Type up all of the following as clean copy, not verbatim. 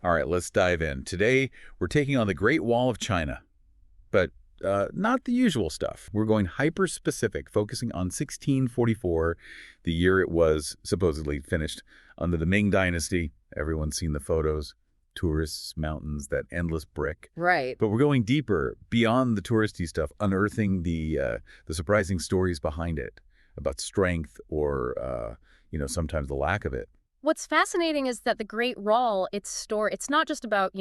All right, let's dive in. Today, we're taking on the Great Wall of China, but not the usual stuff. We're going hyper-specific, focusing on 1644, the year it was supposedly finished under the Ming Dynasty. Everyone's seen the photos, tourists, mountains, that endless brick. Right. But we're going deeper, beyond the touristy stuff, unearthing the surprising stories behind it, about strength or, sometimes the lack of it. What's fascinating is that the Great Wall, it's not just about,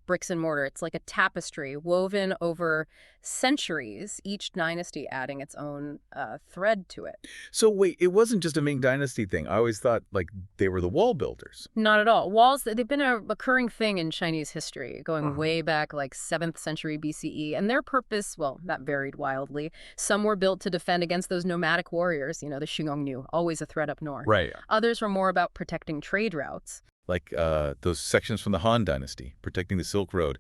bricks and mortar. It's like a tapestry woven over centuries, each dynasty adding its own thread to it. So wait, it wasn't just a Ming Dynasty thing. I always thought, like, they were the wall builders. Not at all. Walls, they've been a recurring thing in Chinese history, going way back like 7th century BCE. And their purpose, well, that varied wildly. Some were built to defend against those nomadic warriors, the Xingongnu, always a threat up north. Right. Others were more about protecting trade routes. Like those sections from the Han Dynasty, protecting the Silk Road.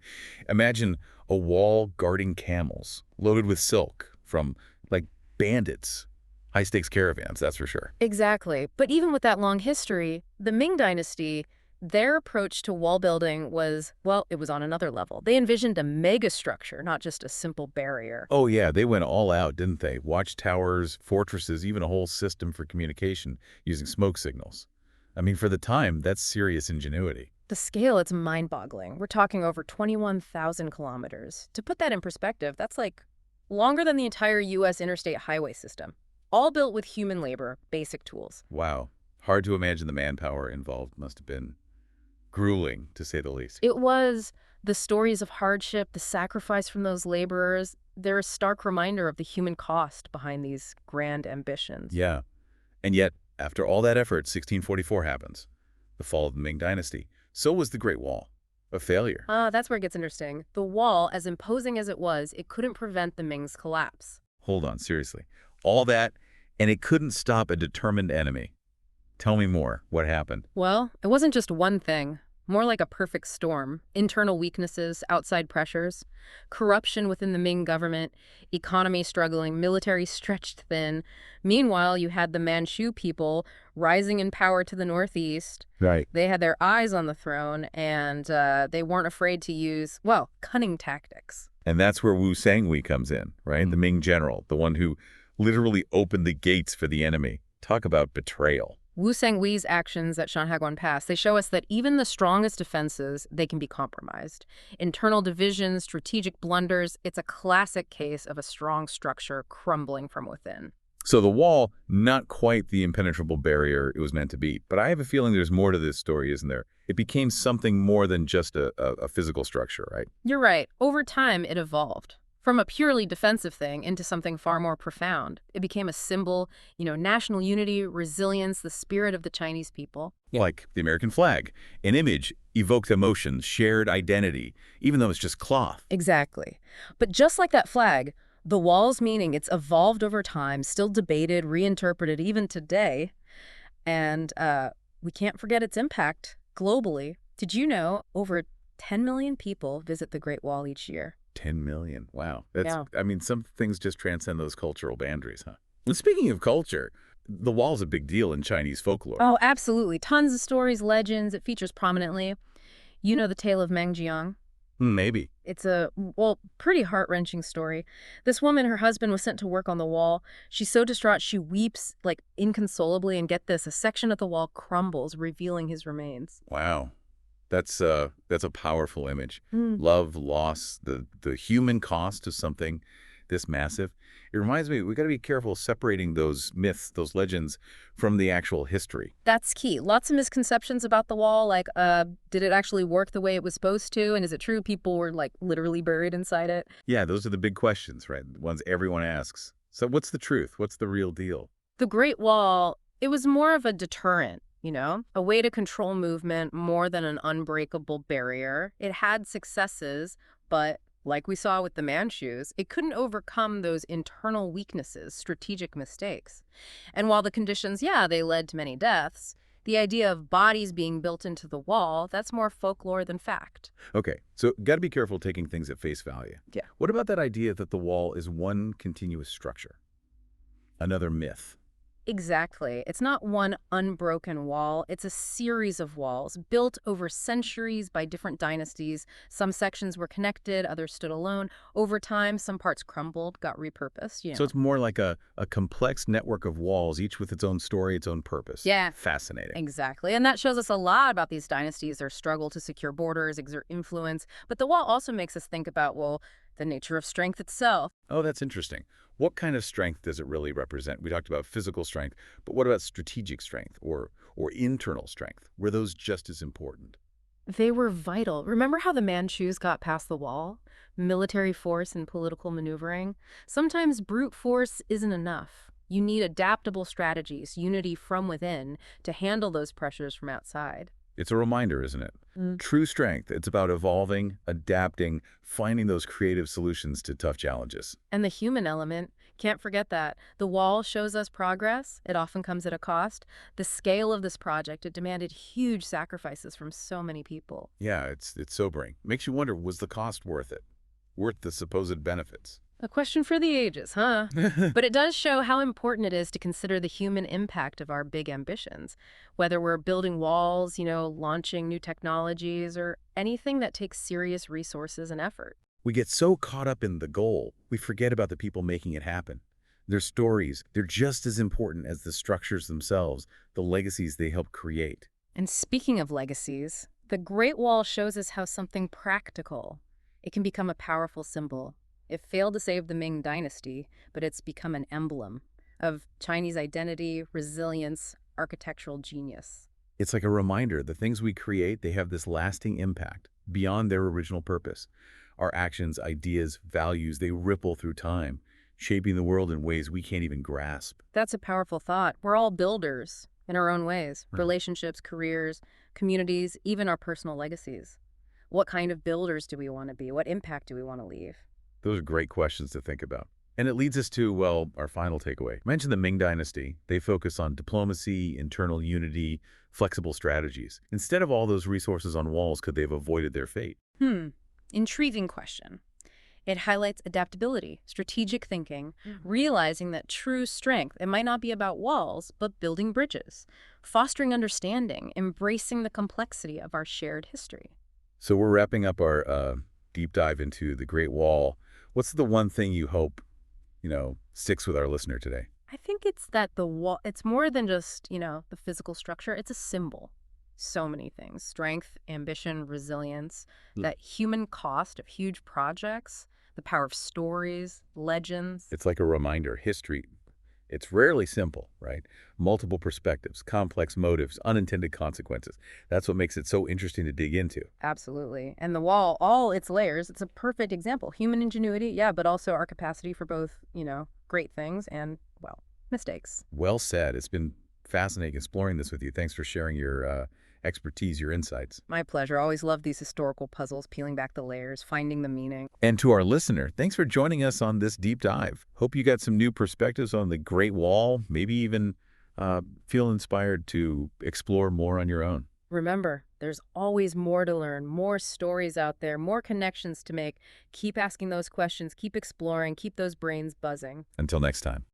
Imagine a wall guarding camels, loaded with silk from, like, bandits. High-stakes caravans, that's for sure. Exactly. But even with that long history, the Ming Dynasty, their approach to wall building was, well, it was on another level. They envisioned a mega structure, not just a simple barrier. Oh, yeah, they went all out, didn't they? Watchtowers, fortresses, even a whole system for communication using smoke signals. I mean, for the time, that's serious ingenuity. The scale, it's mind-boggling. We're talking over 21,000 kilometers. To put that in perspective, that's like longer than the entire U.S. interstate highway system. All built with human labor, basic tools. Wow. Hard to imagine the manpower involved. Must have been grueling, to say the least. It was. The stories of hardship, the sacrifice from those laborers, they're a stark reminder of the human cost behind these grand ambitions. Yeah. And yet, after all that effort, 1644 happens. The fall of the Ming Dynasty. So was the Great Wall. A failure. That's where it gets interesting. The wall, as imposing as it was, it couldn't prevent the Ming's collapse. Hold on, seriously. All that, and it couldn't stop a determined enemy. Tell me more. What happened? Well, it wasn't just one thing. More like a perfect storm. Internal weaknesses, outside pressures, corruption within the Ming government, economy struggling, military stretched thin. Meanwhile, you had the Manchu people rising in power to the northeast. Right. They had their eyes on the throne, and they weren't afraid to use, well, cunning tactics. And that's where Wu Sangui comes in, right? The Ming general, the one who literally opened the gates for the enemy. Talk about betrayal. Wu Sangwe's actions at Shanhaiguan Pass, they show us that even the strongest defenses, they can be compromised. Internal divisions, strategic blunders, it's a classic case of a strong structure crumbling from within. So the wall, not quite the impenetrable barrier it was meant to be. But I have a feeling there's more to this story, isn't there? It became something more than just a physical structure, right? You're right. Over time, it evolved. From a purely defensive thing into something far more profound. It became a symbol, national unity, resilience, the spirit of the Chinese people. Like the American flag. An image evoked emotions, shared identity, even though it's just cloth. Exactly. But just like that flag, the wall's meaning, it's evolved over time, still debated, reinterpreted even today. And we can't forget its impact globally. Did you know over 10 million people visit the Great Wall each year? 10 million. Wow. Yeah. I mean, some things just transcend those cultural boundaries, huh? And speaking of culture, the wall's a big deal in Chinese folklore. Oh, absolutely. Tons of stories, legends. It features prominently. You know the tale of Meng Jiang? Maybe. It's a, pretty heart-wrenching story. This woman, her husband was sent to work on the wall. She's so distraught, she weeps, like, inconsolably. And get this, a section of the wall crumbles, revealing his remains. Wow. That's a powerful image. Love, loss, the human cost of something this massive. It reminds me, we got to be careful separating those myths, those legends, from the actual history. That's key. Lots of misconceptions about the wall, like, did it actually work the way it was supposed to? And is it true people were, like, literally buried inside it? Yeah, those are the big questions, right? The ones everyone asks. So what's the truth? What's the real deal? The Great Wall, it was more of a deterrent. A way to control movement more than an unbreakable barrier. It had successes, but like we saw with the Manchus, it couldn't overcome those internal weaknesses, strategic mistakes. And while the conditions, they led to many deaths, the idea of bodies being built into the wall, that's more folklore than fact. Okay, so got to be careful taking things at face value. Yeah. What about that idea that the wall is one continuous structure? Another myth. Exactly. It's not one unbroken wall. It's a series of walls built over centuries by different dynasties. Some sections were connected, others stood alone. Over time, some parts crumbled, got repurposed, So it's more like a complex network of walls, each with its own story, its own purpose. Yeah, Fascinating. exactly. And that shows us a lot about these dynasties, their struggle to secure borders, exert influence. But the wall also makes us think about, well, the nature of strength itself. Oh, that's interesting. What kind of strength does it really represent? We talked about physical strength, but what about strategic strength or internal strength? Were those just as important? They were vital. Remember how the Manchus got past the wall? Military force and political maneuvering. Sometimes brute force isn't enough. You need adaptable strategies, unity from within, to handle those pressures from outside. It's a reminder, isn't it? True strength, it's about evolving, adapting, finding those creative solutions to tough challenges. And the human element, can't forget that. The wall shows us progress. It often comes at a cost. The scale of this project, it demanded huge sacrifices from so many people. Yeah, it's sobering. Makes you wonder, was the cost worth it? Worth the supposed benefits? A question for the ages, huh? But it does show how important it is to consider the human impact of our big ambitions. Whether we're building walls, launching new technologies, or anything that takes serious resources and effort. We get so caught up in the goal, we forget about the people making it happen. Their stories, they're just as important as the structures themselves, the legacies they help create. And speaking of legacies, the Great Wall shows us how something practical, it can become a powerful symbol. It failed to save the Ming Dynasty, but it's become an emblem of Chinese identity, resilience, architectural genius. It's like a reminder, the things we create, they have this lasting impact beyond their original purpose. Our actions, ideas, values, they ripple through time, shaping the world in ways we can't even grasp. That's a powerful thought. We're all builders in our own ways. Right. Relationships, careers, communities, even our personal legacies. What kind of builders do we want to be? What impact do we want to leave? Those are great questions to think about. And it leads us to, well, our final takeaway. Mention the Ming Dynasty. They focus on diplomacy, internal unity, flexible strategies. Instead of all those resources on walls, could they have avoided their fate? Intriguing question. It highlights adaptability, strategic thinking, realizing that true strength, it might not be about walls, but building bridges, fostering understanding, embracing the complexity of our shared history. So we're wrapping up our deep dive into the Great Wall. What's the one thing you hope, sticks with our listener today? I think it's that the wall, it's more than just, the physical structure. It's a symbol. So many things: strength, ambition, resilience, that human cost of huge projects, the power of stories, legends. It's like a reminder. History, it's rarely simple, right? Multiple perspectives, complex motives, unintended consequences. That's what makes it so interesting to dig into. Absolutely. And the wall, all its layers, it's a perfect example. Human ingenuity, yeah, but also our capacity for both, great things and, well, mistakes. Well said. It's been fascinating exploring this with you. Thanks for sharing your expertise, your insights. My pleasure. I always love these historical puzzles, peeling back the layers, finding the meaning. And to our listener, thanks for joining us on this deep dive. Hope you got some new perspectives on the Great Wall, maybe even feel inspired to explore more on your own. Remember, there's always more to learn, more stories out there, more connections to make. Keep asking those questions, keep exploring, keep those brains buzzing. Until next time.